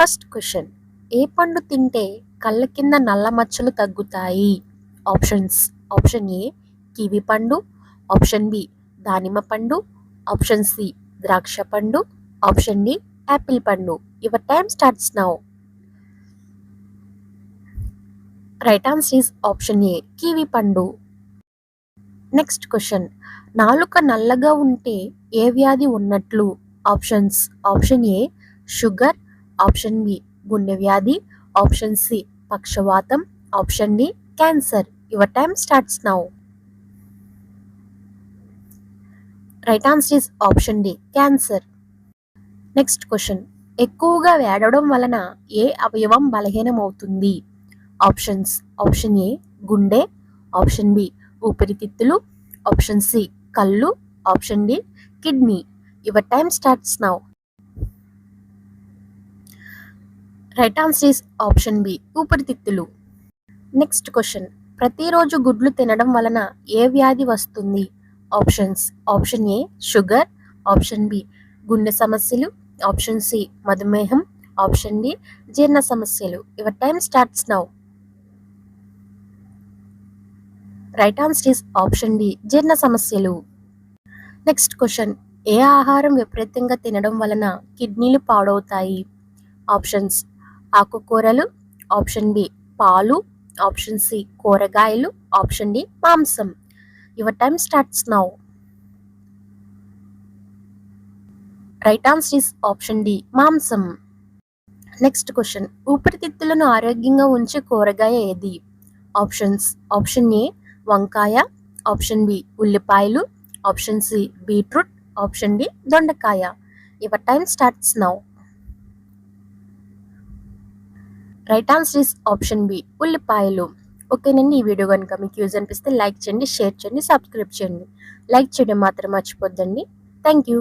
First question, ఏ పండు తింటే కళ్ళ కింద నల్ల మచ్చలు తగ్గుతాయి? ఆప్షన్స్: ఆప్షన్ ఏ కివి పండు, ఆప్షన్ బి దానిమ్మ పండు, ఆప్షన్ సి ద్రాక్ష పండు, ఆప్షన్ డి యాపిల్ పండు. Your time starts now. Right answer is option A kiwi పండు. నెక్స్ట్ క్వశ్చన్, నాలుక నల్లగా ఉంటే ఏ వ్యాధి ఉన్నట్లు? Options: option A sugar, option B గుండె వ్యాధి, ఆప్షన్ సి పక్షవాతం, option D cancer. Your time starts now. Right answer is option D cancer. Next question, ఎక్కువగా వేడడం వలన ఏ అవయవం బలహీనమవుతుంది? ఆప్షన్స్: ఆప్షన్ ఏ గుండె, ఆప్షన్ బి ఊపిరితిత్తులు, ఆప్షన్ సి కళ్ళు, option D kidney. Your time starts now. Right answer is option B ఊపిరితిత్తులు. Next question, ప్రతిరోజు గుడ్లు తినడం వలన ఏ వ్యాధి వస్తుంది? Options: option A sugar, option B గుండె సమస్యలు, ఆప్షన్ సి మధుమేహం, ఆప్షన్ డి జీర్ణ సమస్యలు. Your time starts now. Right answer is option D జీర్ణ సమస్యలు. నెక్స్ట్ క్వశ్చన్, ఏ ఆహారం విపరీతంగా తినడం వలన కిడ్నీలు పాడవుతాయి? ఆప్షన్స్: ఆకుకూరలు, ఆప్షన్ బి పాలు, ఆప్షన్ సి కూరగాయలు, ఆప్షన్ డి మాంసం. Your time starts now. Right answer is option D మాంసం. నెక్స్ట్ క్వశ్చన్, ఊపిరితిత్తులను ఆరోగ్యంగా ఉంచే కూరగాయ ఏది? ఆప్షన్స్: ఆప్షన్ ఏ వంకాయ, ఆప్షన్ బి ఉల్లిపాయలు, option C beetroot, option D దొండకాయ. Your time starts now. Right answer is option B ఉల్లిపాయలు. ఓకేనండి, ఈ వీడియో కనుక మీకు యూజ్ అనిపిస్తే లైక్ చేయండి, షేర్ చేయండి, సబ్స్క్రైబ్ చేయండి. లైక్ చేయడం మాత్రం మర్చిపోద్దండి. Thank you.